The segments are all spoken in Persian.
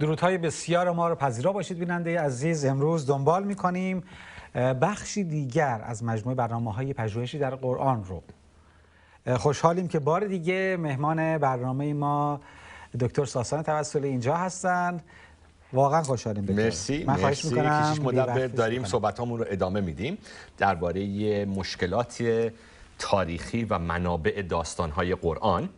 درودهای بسیار ما رو پذیرا باشید بیننده عزیز. امروز دنبال می‌کنیم بخشی دیگر از مجموعه برنامه‌های پژوهشی در قرآن رو. خوشحالیم که بار دیگه مهمان برنامه ما دکتر ساسان توسلی اینجا هستند. واقعا خوشحالیم دکتر. مرسی. من خواهش می‌کنم کشیش مدبر داریم صحبتامون رو ادامه میدیم درباره مشکلات تاریخی و منابع داستان‌های قرآن.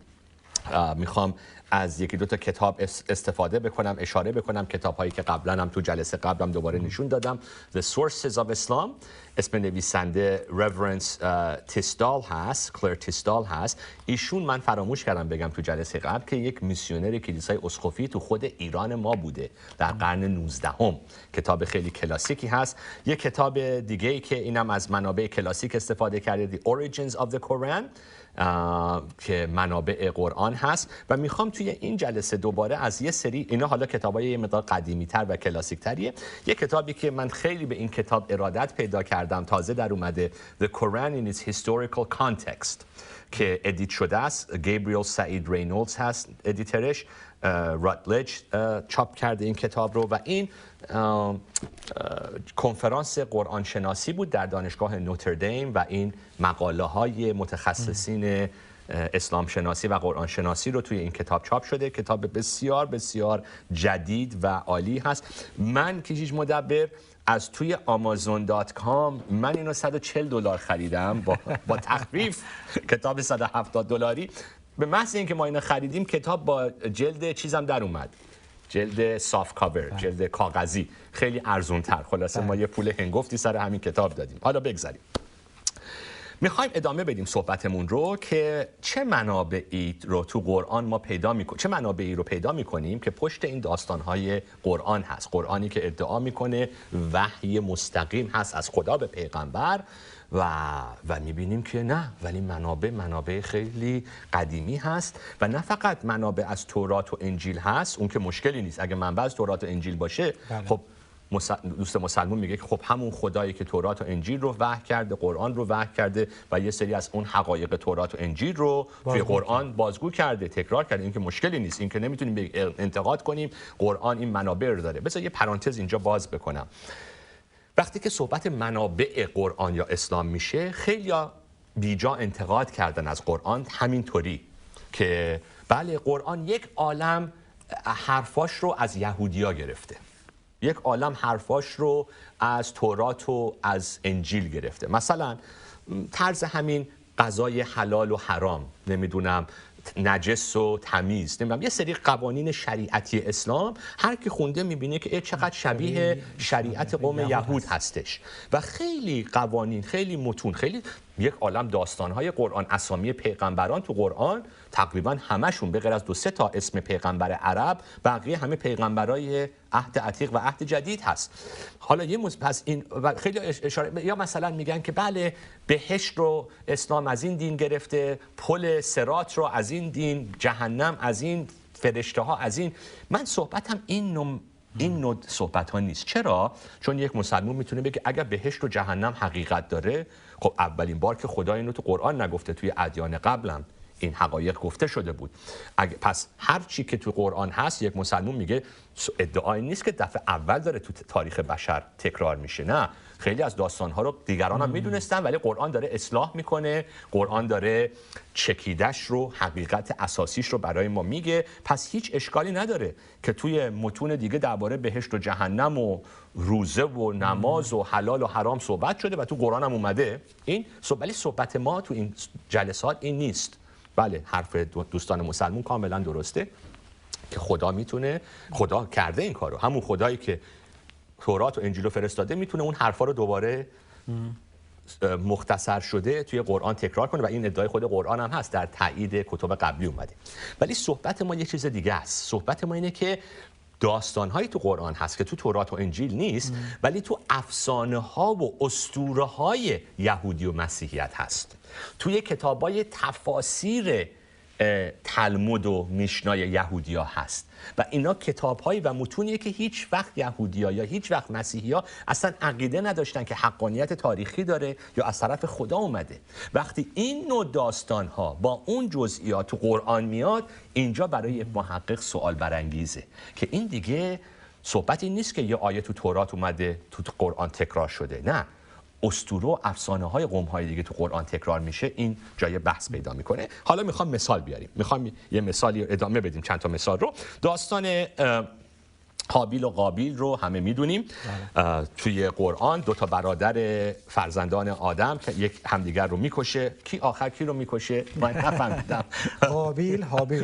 میخوام از یکی دو تا کتاب استفاده بکنم، اشاره بکنم، کتاب‌هایی که قبلا هم تو جلسه قبلم دوباره نشون دادم. The Sources of Islam، اسم نویسنده Reverence تیسدال هست، کلر تیسدال هست. ایشون من فراموش کردم بگم تو جلسه قبل که یک میسیونر کلیسای اسقفی تو خود ایران ما بوده در قرن 19. کتاب خیلی کلاسیکی هست. یک کتاب دیگه ای که اینم از منابع کلاسیک استفاده کرده، The Origins of the Quran، که منابع قرآن هست. و میخوام توی این جلسه دوباره از یه سری اینا، حالا کتابای یه مقدار قدیمی تر و کلاسیک تریه، یه کتابی که من خیلی به این کتاب ارادت پیدا کردم، تازه در اومده، The Quran in its Historical Context، که ادیت شده است. گیبریل سعید رینولدز هست ادیترش، راتلج چاپ کرده این کتاب رو. و این کنفرانس قرآن شناسی بود در دانشگاه نوتردیم و این مقاله های متخصصین اسلام شناسی و قرآن شناسی رو توی این کتاب چاپ شده. کتاب بسیار بسیار جدید و عالی هست. من کشیش مدبر از توی amazon.com من اینو $140 خریدم با تخفیف، کتاب $170. به محض اینکه ما اینو خریدیم کتاب با جلد چیزم در اومد، جلد سافت کاور، جلد کاغذی، خیلی ارزون تر. خلاصه ما یه پول هنگفتی سر همین کتاب دادیم. حالا بگذاریم، میخوایم ادامه بدیم صحبتمون رو که چه منابعی رو تو قرآن ما پیدا میکنیم، چه منابعی رو پیدا میکنیم که پشت این داستانهای قرآن هست. قرآنی که ادعا میکنه وحی مستقیم هست از خدا به پیغمبر و میبینیم که نه، ولی منابع خیلی قدیمی هست. و نه فقط منابع از تورات و انجیل هست، اون که مشکلی نیست. اگه منبع از تورات و انجیل باشه، خب دوست مسلمون میگه که خب همون خدایی که تورات و انجیل رو وحی کرده، قرآن رو وحی کرده و یه سری از اون حقایق تورات و انجیل رو توی قرآن بازگو کرده، تکرار کرده، این که مشکلی نیست، این که نمیتونیم انتقاد کنیم. قرآن این منابع رو داره. بذار یه پرانتز اینجا باز بکنم. وقتی که صحبت منابع قرآن یا اسلام میشه، خیلیا بیجا انتقاد کردن از قرآن همینطوری که بله، قرآن یک عالم حرفاش رو از یهودیا گرفته، یک عالم حرفاش رو از تورات و از انجیل گرفته. مثلا طرز همین غذای حلال و حرام، نمیدونم نجس و تمیز، نمیدونم یه سری قوانین شریعتی اسلام، هر کی خونده میبینه که چقدر شبیه شریعت قوم یهود هستش. و خیلی قوانین، خیلی متون، خیلی یک عالم داستانهای قرآن، اسامی پیغمبران تو قرآن تقریبا همشون به غیر از 2-3 تا اسم پیغمبر عرب، بقیه همه پیغمبرای عهد عتیق و عهد جدید هست. حالا یه پس این و خیلی اشاره، یا مثلا میگن که بله، بهشت رو اسلام از این دین گرفته، پل صراط رو از این دین، جهنم از این، فرشته ها از این. من صحبتم این نوع صحبت ها نیست. چرا؟ چون یک مسلمان میتونه بگه اگر بهشت و جهنم حقیقت داره، خب اولین بار که خدا اینو تو قرآن نگفته، توی ادیان قبلم این حقایق گفته شده بود. پس هر چی که تو قرآن هست، یک مسلمان میگه ادعایی نیست که دفعه اول داره تو تاریخ بشر تکرار میشه. نه، خیلی از داستانها رو دیگران هم میدونستن، ولی قرآن داره اصلاح میکنه، قرآن داره چکیدش رو، حقیقت اساسیش رو برای ما میگه. پس هیچ اشکالی نداره که توی متون دیگه درباره بهشت و جهنم و روزه و نماز و حلال و حرام صحبت شده و تو قرآن هم اومده این. ولی صحبت ما تو این جلسات این نیست. بله، حرف دوستان مسلمون کاملا درسته که خدا میتونه، خدا کرده این کارو، همون خدایی که تورات و انجیل رو فرستاده میتونه اون حرفا رو دوباره مختصر شده توی قرآن تکرار کنه و این ادعای خود قرآن هم هست، در تایید کتب قبلی اومده. ولی صحبت ما یه چیز دیگه است. صحبت ما اینه که داستان‌هایی تو قرآن هست که تو تورات و انجیل نیست، ولی تو افسانه‌ها و اسطوره‌های یهودی و مسیحیت هست. توی کتابای تفاسیر تلمود و میشنای یهودیا هست و اینا کتاب‌هایی و متونیه که هیچ وقت یهودیا یا هیچ وقت مسیحی‌ها اصلا عقیده نداشتن که حقانیت تاریخی داره یا از طرف خدا اومده. وقتی این نوع داستان‌ها با اون جزئیات تو قرآن میاد، اینجا برای یک محقق سوال برانگیزه که این دیگه صحبت این نیست که یه آیه تو تورات اومده تو قرآن تکرار شده. نه، اسطوره و افسانه‌های قوم‌های دیگه تو قرآن تکرار میشه، این جای بحث پیدا میکنه. حالا میخوام مثال بیاریم، میخوام یه مثالی ادامه بدیم، چند تا مثال رو. داستان هابیل و قابیل رو همه میدونیم. توی قرآن دو تا برادر فرزندان آدم که یک همدیگر رو میکشه. کی آخر کی رو میکشه؟ من نفهمیدم. قابیل هابیل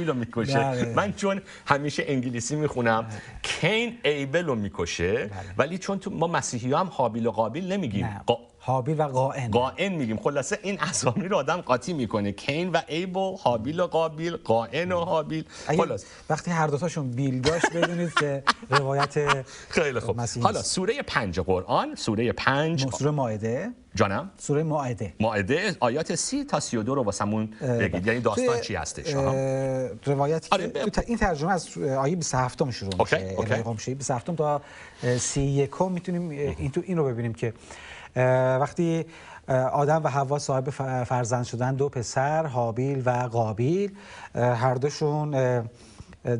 رو میکشه. من چون همیشه انگلیسی میخونم کین ایبل رو میکشه، ولی چون تو ما مسیحی هم هابیل و قابیل نمیگیم، هابیل و قائن میگیم. خلاصه این اسامی رو آدم قاطی میکنه، کین و ایبل، هابیل و قابیل، قائن و هابیل. خلاص وقتی هر دو تاشون بیل داشت بدونید که روایت خیلی خوب. حالا سوره 5 قرآن، سوره 5 سوره مائده. جانم؟ سوره مائده آیات 30 تا 32 رو واسمون بگید، یعنی داستان چی هستش؟ روایتی که این ترجمه از آیه 27 شروع میشه. اوکی. 27 تا 31 میتونیم این رو ببینیم که وقتی آدم و حوا صاحب فرزند شدن، دو پسر هابیل و قابیل، هر دوشون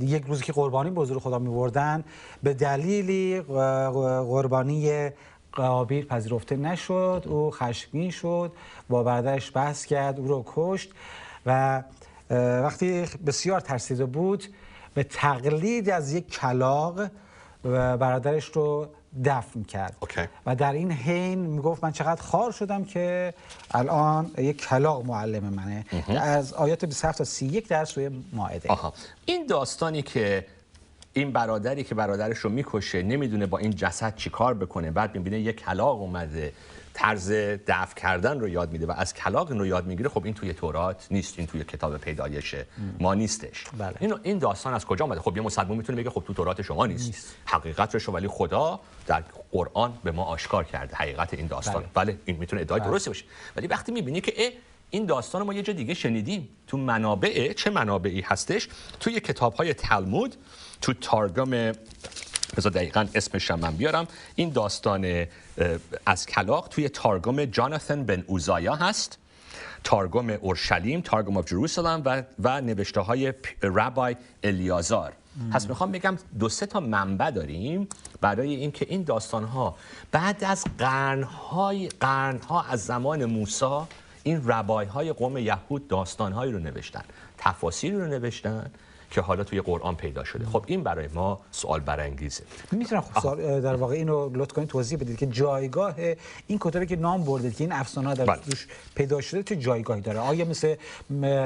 یک روزی که قربانی به حضور خدا می‌بردن، به دلیلی قربانی قابیل پذیرفته نشد. او خشمگین شد، با برادرش بحث کرد، او رو کشت و وقتی بسیار ترسیده بود به تقلید از یک کلاغ برادرش رو دفن کرد. و در این حین میگفت من چقدر خوار شدم که الان یک کلاغ معلم منه. از آیات 27 تا 31 در سوره مائده. این داستانی که این برادری که برادرش رو میکشه نمیدونه با این جسد چی کار بکنه، بعد میبینه یک کلاغ اومده طرز دفن کردن رو یاد میده و از کلاغ رو یاد میگیره. خب این توی تورات نیست، این توی کتاب پیدایش ما نیستش. این داستان از کجا اومده؟ خب یه مسلمان میتونه بگه خب تو تورات شما نیست. حقیقتش رو ولی خدا در قرآن به ما آشکار کرده حقیقت این داستان. بله این میتونه ادعای درستی باشه، ولی وقتی میبینی که این داستان ما یه جا دیگه شنیدیم تو منابع، چه منابعی هستش؟ توی کتاب‌های تلمود، تو تارگم، بذار دقیقاً اسمش من بیارم، این داستان از کلاغ توی تارگم جاناتان بن اوزایا هست، تارگم اورشلیم، تارگم آف جروسلم و نوشته های ربای الیازار. پس میخوام بگم 2-3 تا منبع داریم برای اینکه این داستان‌ها بعد از قرن‌ها از زمان موسی، این ربای‌های قوم یهود داستان‌هایی رو نوشتن، تفاسیری رو نوشتن که حالا توی قرآن پیدا شده. خب این برای ما سوال برانگیزه. میتونم در واقع اینو لطف کنید توضیح بدید که جایگاه این کتابی که نام بردید که این افسانه‌ها در توش پیدا شده چه جایگاهی داره؟ آیا مثل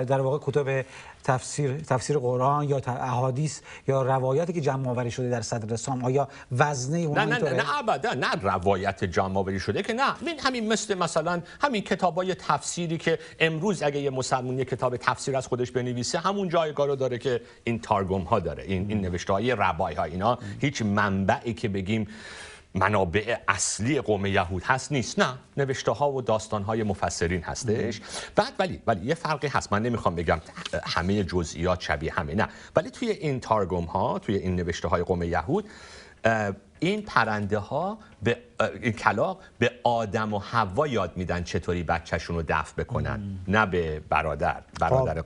در واقع کتب تفسیر قرآن یا احادیث یا روایاتی که جمع آوری شده در صدر سام، آیا وزنه اون نه ابدا، نه روایت جمع آوری شده که نه، همین مثلا همین کتابای تفسیری که امروز اگه یه مسلمان یه کتاب تفسیر از خودش بنویسه همون جایگاه رو داره که این تارگم ها داره، این نوشته های ربای ها. اینا هیچ منبعی که بگیم منابع اصلی قوم یهود هست نیست، نه، نوشته ها و داستان های مفسرین هستش. بعد ولی یه فرقی هست، من نمیخوام بگم همه جزئیات شبیه همه، نه، ولی توی این تارگم ها، توی این نوشته های قوم یهود، این پرنده ها به این کلاغ به آدم و حوا یاد میدن چطوری بچه‌شون رو دفن بکنن، نه به برادر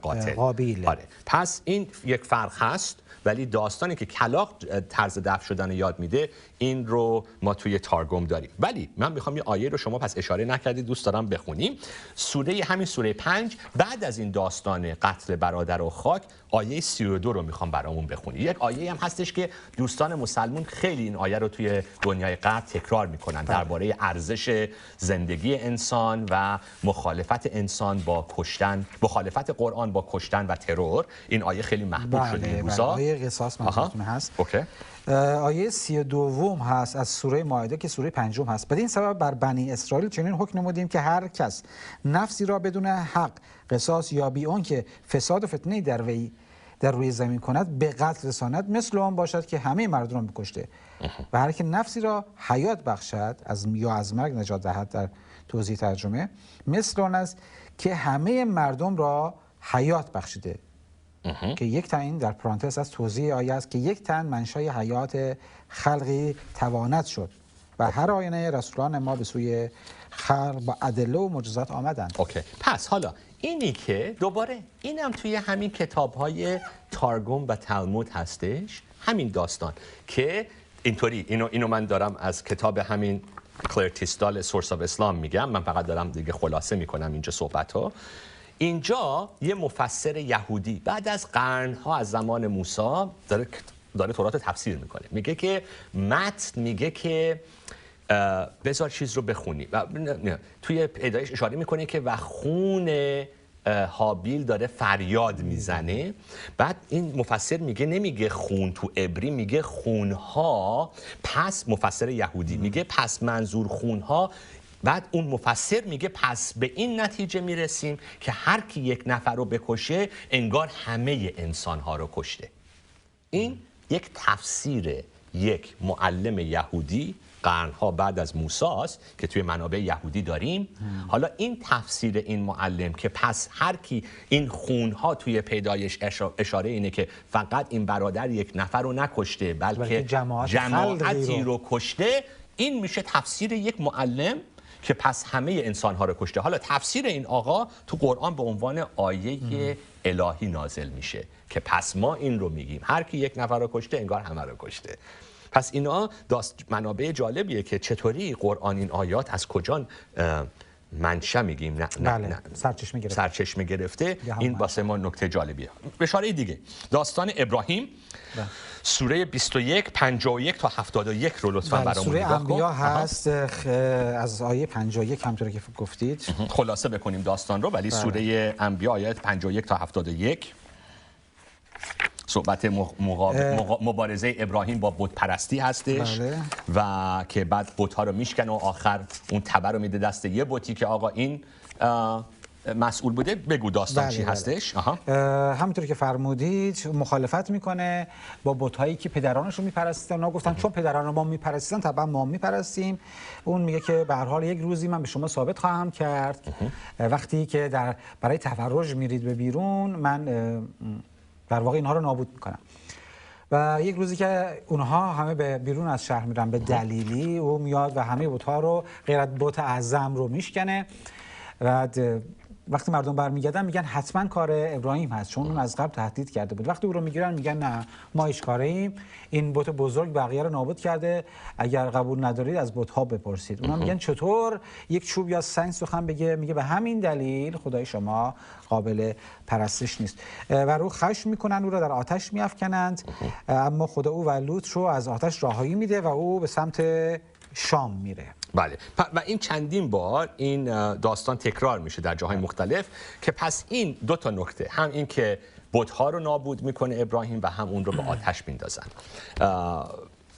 قاتل قابیل. آره. پس این یک فرق هست، ولی داستانی که کلاغ طرز دفن شدن یاد میده این رو ما توی تارگم داریم. ولی من میخوام یه آیه رو، شما پس اشاره نکردید، دوست دارم بخونیم. همین سوره 5 بعد از این داستان قتل برادر و خاک، آیه 32 رو میخوام برامون بخونید. یک آیه هم هستش که دوستان مسلمون خیلی این آیه رو توی دنیای غرب تکرار میکنن درباره ارزش زندگی انسان و مخالفت انسان با کشتن، مخالفت قرآن با کشتن و ترور. این آیه خیلی محبوب شده این روزا. آیه قصاص منظورتون هست. آیه 32 هست از سوره مائده که سوره 5 هست. بدین سبب بر بنی اسرائیل چنین حکم نمودیم که هر کس نفسی را بدون حق قصاص یا بی آن که فساد و فتنه در روی زمین کند به قتل رساند، مثل آن باشد که همه مردم را بکشته. و هر که نفسی را حیات بخشد از مرگ نجات دهد، در توضیح ترجمه، مثل آن است که همه مردم را حیات بخشیده که یک تن، این در پرانتز از توضیح آیه است که یک تن منشای حیات خلقی تواند شد و هر آینه رسولان ما به سوی خلق با ادله و معجزات آمدند. اوکی. پس حالا اینی که دوباره اینم توی همین کتاب‌های تارگوم و تلمود هستش، همین داستان که اینطوری اینو من دارم از کتاب همین کلر تیستال سورس آف اسلام میگم، من فقط دارم دیگه خلاصه میکنم اینجا صحبتو. اینجا یه مفسر یهودی بعد از قرنها از زمان موسی داره تورات رو تفسیر میکنه، میگه که متن میگه که بذار چیز رو بخونی و توی پیدایش اشاره میکنه که و خون هابیل داره فریاد میزنه. بعد این مفسر میگه نمیگه خون تو عبری، میگه خونها. پس مفسر یهودی میگه پس منظور خونها. بعد اون مفسر میگه پس به این نتیجه میرسیم که هر کی یک نفر رو بکشه انگار همه انسانها رو کشته. این یک تفسیر یک معلم یهودی قرنها بعد از موسی است که توی منابع یهودی داریم. حالا این تفسیر این معلم که پس هر کی این خونها توی پیدایش اشاره اینه که فقط این برادر یک نفر رو نکشته بلکه جماعتی رو کشته، این میشه تفسیر یک معلم که پس همه انسانها رو کشته. حالا تفسیر این آقا تو قرآن به عنوان آیه الهی نازل میشه که پس ما این رو میگیم هر کی یک نفر رو کشته انگار همه رو کشته. پس اینا منابع جالبیه که چطوری قرآن این آیات از کجا منشأ میگیم نه سرچشمه گرفته. این واسه ما نکته جالبیه. اشاره دیگه داستان ابراهیم سوره 21 51 تا 71 رو لطفاً برامون نگاه کن. سوره انبیا هست از آیه 51 همونطور که گفتید خلاصه بکنیم داستان رو، ولی سوره انبیا آیات 51 تا 71 صحبت مبارزه ابراهیم با بت پرستی هستش. بله. و که بعد بت ها رو میشکنه و آخر اون تبر رو میده دست یه بتی که آقا این مسئول بوده. بگو داستان چی هستش؟ همونطور که فرمودید مخالفت میکنه با بت‌هایی که پدرانش رو میپرستن. اونا گفتن چون پدران ما میپرستن طبعا ما میپرستیم. اون میگه که به هر حال یک روزی من به شما ثابت خواهم کرد وقتی که برای تفرج میرید به بیرون، من در واقع اینها رو نابود میکنم. و یک روزی که اونها همه به بیرون از شهر میرن به دلیلی، او میاد و همه بت‌ها رو غیر از بت اعظم رو میشکنه. و وقتی مردم برمیگردن میگن حتما کار ابراهیم هست، چون اون از قبل تهدید کرده بود. وقتی او رو میگیرن میگن نه ما هیچ کاره ایم، این بت بزرگ بقیه رو نابود کرده، اگر قبول ندارید از بت‌ها بپرسید. اونا میگن چطور یک چوب یا سنگ سخن بگه؟ میگه به همین دلیل خدای شما قابل پرستش نیست. و رو خشم میکنن، او رو در آتش میافکنند، اما خدا او و لوط رو از آتش رهایی میده و او به سمت شام میره. بله. و این چندین بار این داستان تکرار میشه در جاهای مختلف که پس این دو تا نکته، هم این که بت‌ها رو نابود میکنه ابراهیم و هم اون رو به آتش میندازن.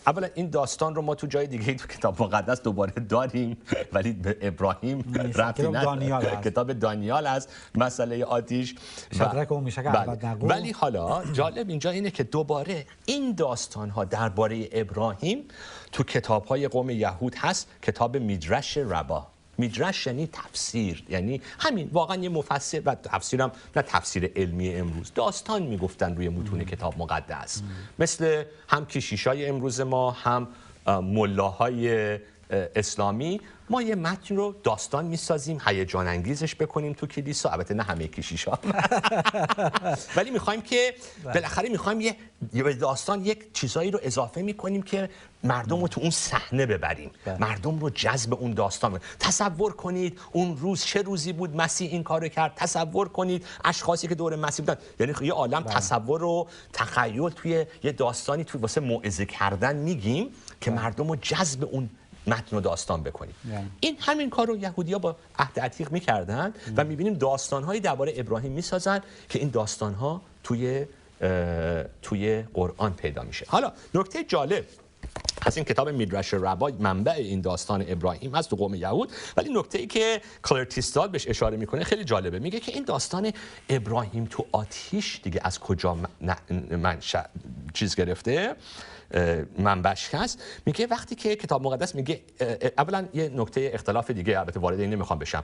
اولا این داستان رو ما تو جای دیگه تو کتاب مقدس دوباره داریم ولی به ابراهیم ربطی نداره. کتاب دانیال از مسئله آتش شدرک و میشک ابدنگو. ولی حالا جالب اینجا اینه که دوباره این داستان ها درباره ابراهیم تو کتاب های قوم یهود هست. کتاب میدرش ربا. میدرش یعنی تفسیر، یعنی همین واقعا یه مفسر، و تفسیرم نه تفسیر علمی امروز، داستان میگفتن روی متون کتاب مقدس. مثل هم کشیشای امروز ما هم ملاهای اسلامی، ما یه متن رو داستان میسازیم هیجان انگیزش بکنیم تو کلیسا. البته نه همه کشیشا ولی میخوایم که بالاخره میخوایم یه داستان یک چیزایی رو اضافه میکنیم که مردم رو تو اون صحنه ببریم، مردم رو جذب اون داستان بکنیم. تصور کنید اون روز چه روزی بود مسیح این کارو کرد، تصور کنید اشخاصی که دور مسیح بودن، یعنی یه عالم تصور و تخیل توی یه داستانی توی واسه موعظه کردن میگیم که مردم رو جذب اون متن و داستان بکنیم. این همین کار رو یهودی‌ها با عهد عتیق می‌کردن و می‌بینیم داستان‌هایی درباره ابراهیم می‌سازن که این داستان‌ها توی قرآن پیدا میشه. حالا نکته جالب از این کتاب میدرش ربا، منبع این داستان ابراهیم هست تو قوم یهود، ولی نکته‌ای که کلر تیستال بهش اشاره میکنه خیلی جالبه. میگه که این داستان ابراهیم تو آتش دیگه از کجا چیز گرفته، منبعش هست. میگه وقتی که کتاب مقدس میگه، اولا یه نکته اختلاف دیگه، البته وارد این نمیخوام بشم،